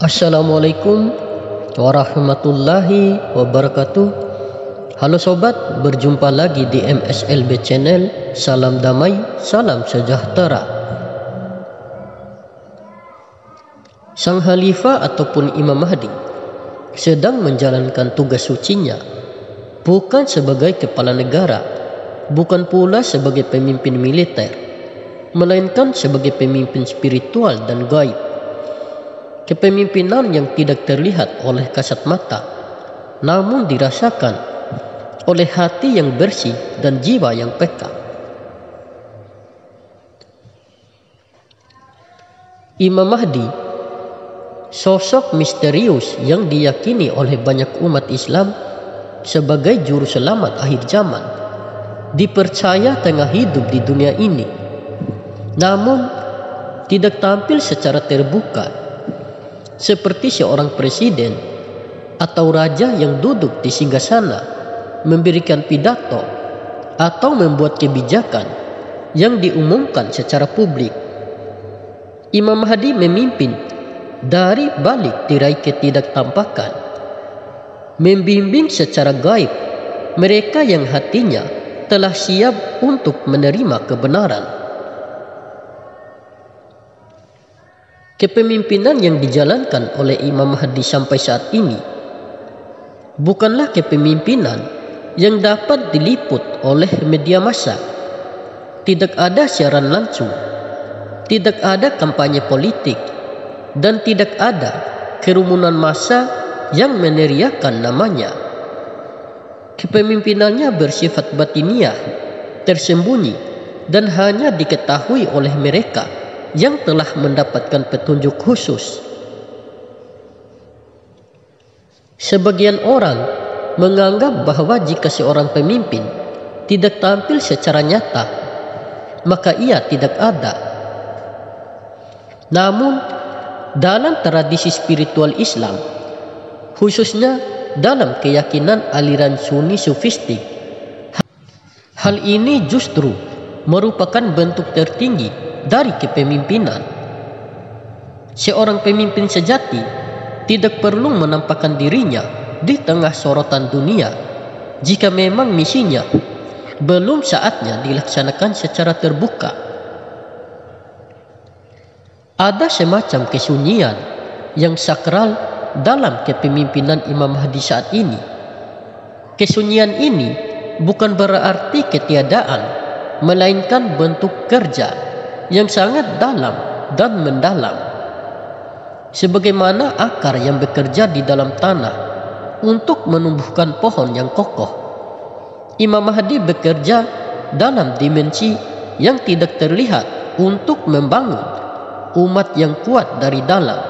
Assalamualaikum warahmatullahi wabarakatuh. Halo sobat, berjumpa lagi di MSLB Channel. Salam damai, salam sejahtera. Sang Khalifah ataupun Imam Mahdi sedang menjalankan tugas sucinya, bukan sebagai kepala negara, bukan pula sebagai pemimpin militer, melainkan sebagai pemimpin spiritual dan gaib. Kepemimpinan yang tidak terlihat oleh kasat mata, namun dirasakan oleh hati yang bersih dan jiwa yang peka. Imam Mahdi, sosok misterius yang diyakini oleh banyak umat Islam sebagai juru selamat akhir zaman, dipercaya tengah hidup di dunia ini, namun tidak tampil secara terbuka seperti seorang presiden atau raja yang duduk di singgasana memberikan pidato atau membuat kebijakan yang diumumkan secara publik. Imam Mahdi memimpin dari balik tirai ketidaktampakan, membimbing secara gaib mereka yang hatinya telah siap untuk menerima kebenaran. Kepemimpinan yang dijalankan oleh Imam Mahdi sampai saat ini bukanlah kepemimpinan yang dapat diliput oleh media massa. Tidak ada siaran langsung, tidak ada kampanye politik, dan tidak ada kerumunan massa yang meneriakan namanya. Kepemimpinannya bersifat batiniah, tersembunyi, dan hanya diketahui oleh mereka yang telah mendapatkan petunjuk khusus. Sebagian orang menganggap bahwa jika seorang pemimpin tidak tampil secara nyata, maka ia tidak ada. Namun, dalam tradisi spiritual Islam, khususnya dalam keyakinan aliran Sunni Sufistik, hal ini justru merupakan bentuk tertinggi dari kepemimpinan. Seorang pemimpin sejati tidak perlu menampakkan dirinya di tengah sorotan dunia jika memang misinya belum saatnya dilaksanakan secara terbuka. Ada semacam kesunyian yang sakral dalam kepemimpinan Imam Mahdi saat ini. Kesunyian ini bukan berarti ketiadaan, melainkan bentuk kerja yang sangat dalam dan mendalam. Sebagaimana akar yang bekerja di dalam tanah untuk menumbuhkan pohon yang kokoh, Imam Mahdi bekerja dalam dimensi yang tidak terlihat untuk membangun umat yang kuat dari dalam.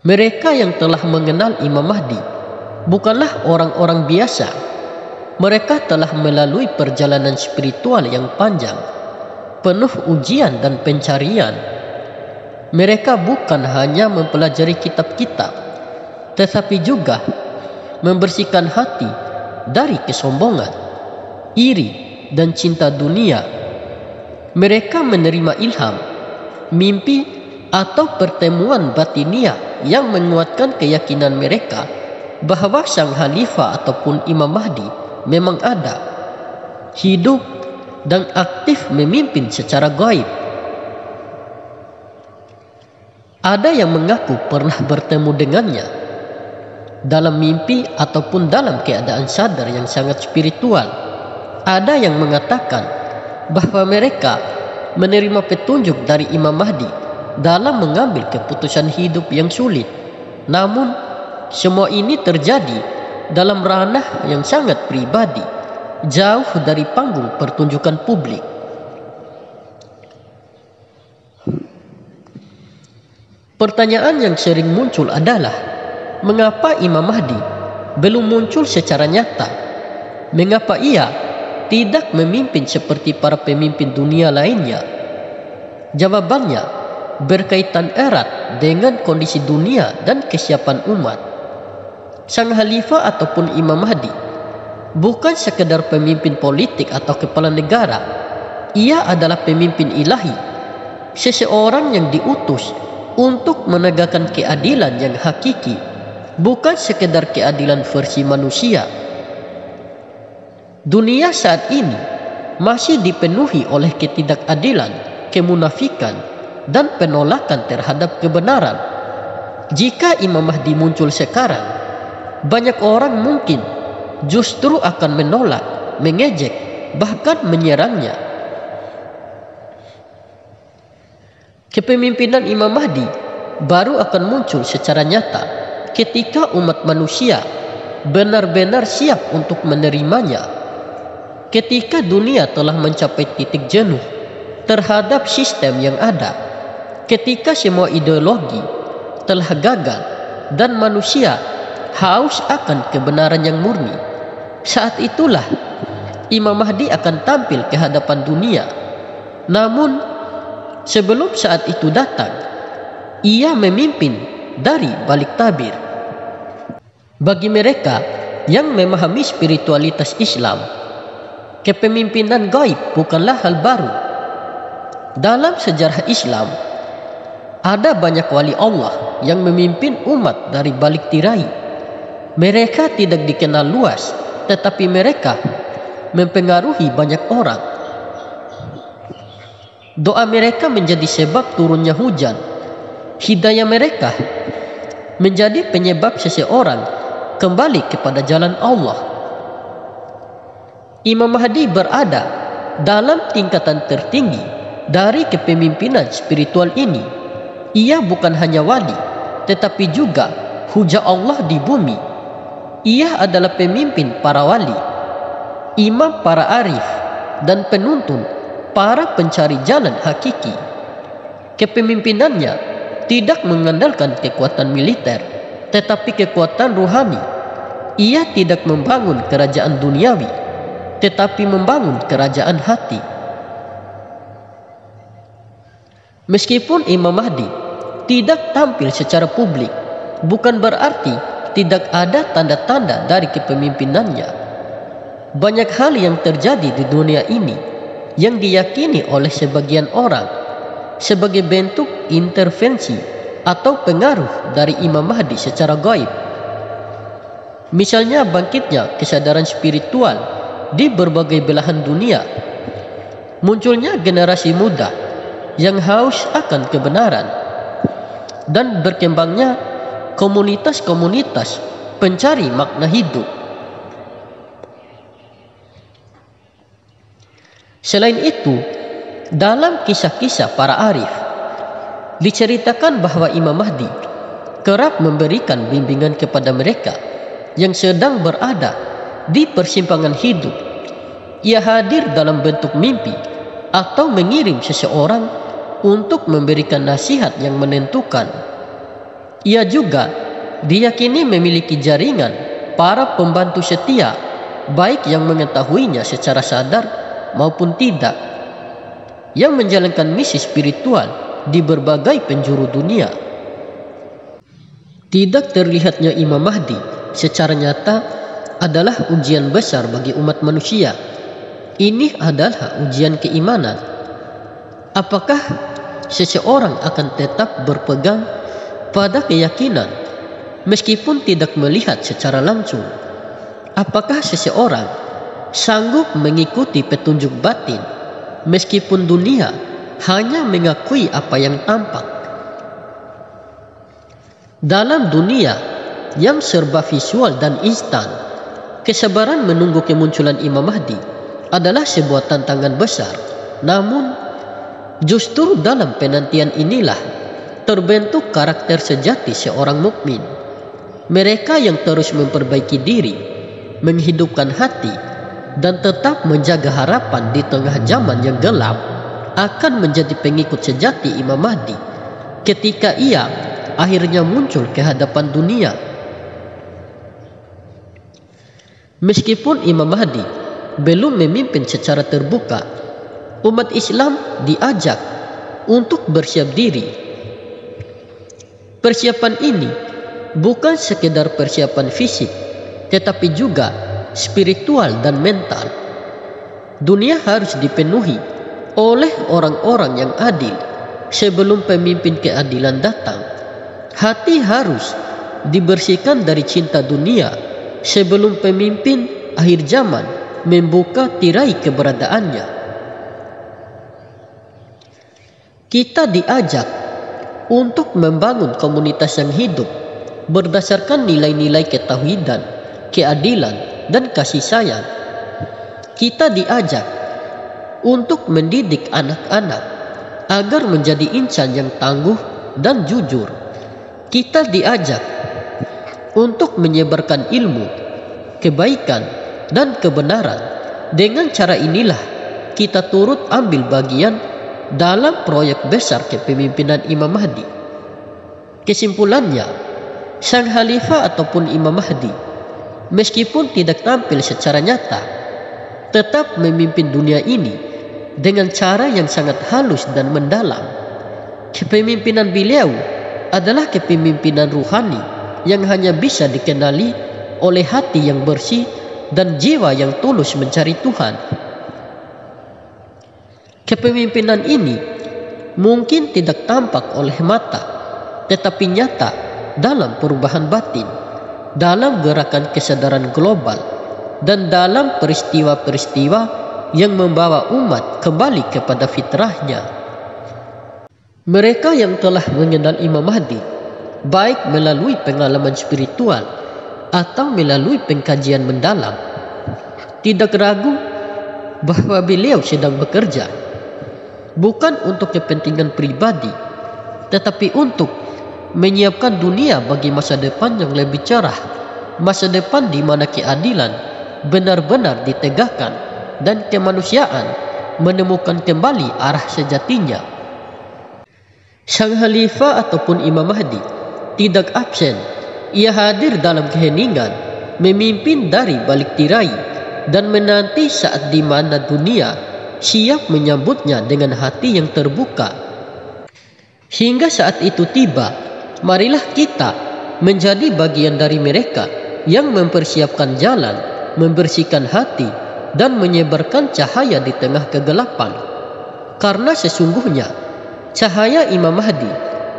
Mereka yang telah mengenal Imam Mahdi bukanlah orang-orang biasa. Mereka telah melalui perjalanan spiritual yang panjang, penuh ujian dan pencarian. Mereka bukan hanya mempelajari kitab-kitab, tetapi juga membersihkan hati dari kesombongan, iri, dan cinta dunia. Mereka menerima ilham, mimpi, atau pertemuan batiniah yang menguatkan keyakinan mereka bahwa Sang Khalifah ataupun Imam Mahdi memang ada, hidup, dan aktif memimpin secara gaib. Ada yang mengaku pernah bertemu dengannya dalam mimpi ataupun dalam keadaan sadar yang sangat spiritual. Ada yang mengatakan bahwa mereka menerima petunjuk dari Imam Mahdi dalam mengambil keputusan hidup yang sulit. Namun, semua ini terjadi dalam ranah yang sangat pribadi, jauh dari panggung pertunjukan publik. Pertanyaan yang sering muncul adalah, mengapa Imam Mahdi belum muncul secara nyata? Mengapa ia tidak memimpin seperti para pemimpin dunia lainnya? Jawabannya berkaitan erat dengan kondisi dunia dan kesiapan umat. Sang Khalifah ataupun Imam Mahdi bukan sekedar pemimpin politik atau kepala negara. Ia adalah pemimpin ilahi seseorang yang diutus untuk menegakkan keadilan yang hakiki, bukan sekedar keadilan versi manusia. Dunia saat ini masih dipenuhi oleh ketidakadilan, kemunafikan, dan penolakan terhadap kebenaran. Jika Imam Mahdi muncul sekarang, banyak orang mungkin justru akan menolak, mengejek, bahkan menyerangnya. Kepemimpinan Imam Mahdi baru akan muncul secara nyata ketika umat manusia benar-benar siap untuk menerimanya. Ketika dunia telah mencapai titik jenuh terhadap sistem yang ada, ketika semua ideologi telah gagal dan manusia haus akan kebenaran yang murni, saat itulah Imam Mahdi akan tampil ke hadapan dunia. Namun sebelum saat itu datang, ia memimpin dari balik tabir. Bagi mereka yang memahami spiritualitas Islam, kepemimpinan gaib bukanlah hal baru. Dalam sejarah Islam, ada banyak wali Allah yang memimpin umat dari balik tirai. Mereka tidak dikenal luas, tetapi mereka mempengaruhi banyak orang. Doa mereka menjadi sebab turunnya hujan. Hidayah mereka menjadi penyebab seseorang kembali kepada jalan Allah. Imam Mahdi berada dalam tingkatan tertinggi dari kepemimpinan spiritual ini. Ia bukan hanya wali, tetapi juga hujah Allah di bumi. Ia adalah pemimpin para wali, imam para arif, dan penuntun para pencari jalan hakiki. Kepemimpinannya tidak mengandalkan kekuatan militer, tetapi kekuatan ruhani. Ia tidak membangun kerajaan duniawi, tetapi membangun kerajaan hati. Meskipun Imam Mahdi tidak tampil secara publik, bukan berarti tidak ada tanda-tanda dari kepemimpinannya. Banyak hal yang terjadi di dunia ini yang diyakini oleh sebagian orang sebagai bentuk intervensi atau pengaruh dari Imam Mahdi secara gaib. Misalnya bangkitnya kesadaran spiritual di berbagai belahan dunia, munculnya generasi muda yang haus akan kebenaran, dan berkembangnya komunitas-komunitas pencari makna hidup. Selain itu, dalam kisah-kisah para arif diceritakan bahwa Imam Mahdi kerap memberikan bimbingan kepada mereka yang sedang berada di persimpangan hidup. Ia hadir dalam bentuk mimpi atau mengirim seseorang untuk memberikan nasihat yang menentukan. Ia juga diyakini memiliki jaringan para pembantu setia, baik yang mengetahuinya secara sadar maupun tidak, yang menjalankan misi spiritual di berbagai penjuru dunia. Tidak terlihatnya Imam Mahdi secara nyata adalah ujian besar bagi umat manusia. Ini adalah ujian keimanan. Apakah seseorang akan tetap berpegang pada keyakinan meskipun tidak melihat secara langsung? Apakah seseorang sanggup mengikuti petunjuk batin meskipun dunia hanya mengakui apa yang tampak? Dalam dunia yang serba visual dan instan, kesabaran menunggu kemunculan Imam Mahdi adalah sebuah tantangan besar. Namun justru dalam penantian inilah terbentuk karakter sejati seorang mukmin. Mereka yang terus memperbaiki diri, menghidupkan hati, dan tetap menjaga harapan di tengah zaman yang gelap akan menjadi pengikut sejati Imam Mahdi ketika ia akhirnya muncul ke hadapan dunia. Meskipun Imam Mahdi belum memimpin secara terbuka, umat Islam diajak untuk bersiap diri. Persiapan ini bukan sekedar persiapan fisik, tetapi juga spiritual dan mental. Dunia harus dipenuhi oleh orang-orang yang adil, sebelum pemimpin keadilan datang. Hati harus dibersihkan dari cinta dunia sebelum pemimpin akhir zaman membuka tirai keberadaannya. Kita diajak untuk membangun komunitas yang hidup berdasarkan nilai-nilai ketauhidan, keadilan, dan kasih sayang. Kita diajak untuk mendidik anak-anak agar menjadi insan yang tangguh dan jujur. Kita diajak untuk menyebarkan ilmu, kebaikan, dan kebenaran. Dengan cara inilah kita turut ambil bagian dalam proyek besar kepemimpinan Imam Mahdi. Kesimpulannya, Sang Khalifah ataupun Imam Mahdi, meskipun tidak tampil secara nyata, tetap memimpin dunia ini dengan cara yang sangat halus dan mendalam. Kepemimpinan beliau adalah kepemimpinan ruhani yang hanya bisa dikenali oleh hati yang bersih dan jiwa yang tulus mencari Tuhan. Kepemimpinan ini mungkin tidak tampak oleh mata, tetapi nyata dalam perubahan batin, dalam gerakan kesadaran global, dan dalam peristiwa-peristiwa yang membawa umat kembali kepada fitrahnya. Mereka yang telah mengenal Imam Mahdi, baik melalui pengalaman spiritual atau melalui pengkajian mendalam, tidak ragu bahwa beliau sedang bekerja bukan untuk kepentingan pribadi, tetapi untuk menyiapkan dunia bagi masa depan yang lebih cerah, masa depan di mana keadilan benar-benar ditegakkan dan kemanusiaan menemukan kembali arah sejatinya. Sang Khalifah ataupun Imam Mahdi tidak absen. Ia hadir dalam keheningan, memimpin dari balik tirai, dan menanti saat di mana dunia siap menyambutnya dengan hati yang terbuka. Hingga saat itu tiba, marilah kita menjadi bagian dari mereka yang mempersiapkan jalan, membersihkan hati, dan menyebarkan cahaya di tengah kegelapan. Karena sesungguhnya cahaya Imam Mahdi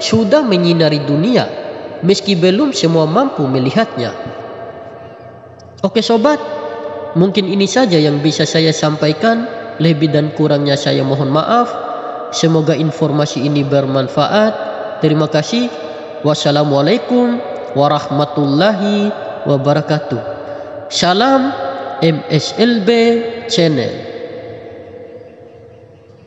sudah menyinari dunia, meski belum semua mampu melihatnya. Oke sobat, mungkin ini saja yang bisa saya sampaikan. Lebih dan kurangnya saya mohon maaf. Semoga informasi ini bermanfaat. Terima kasih. Wassalamualaikum warahmatullahi wabarakatuh. Salam MSLB Channel.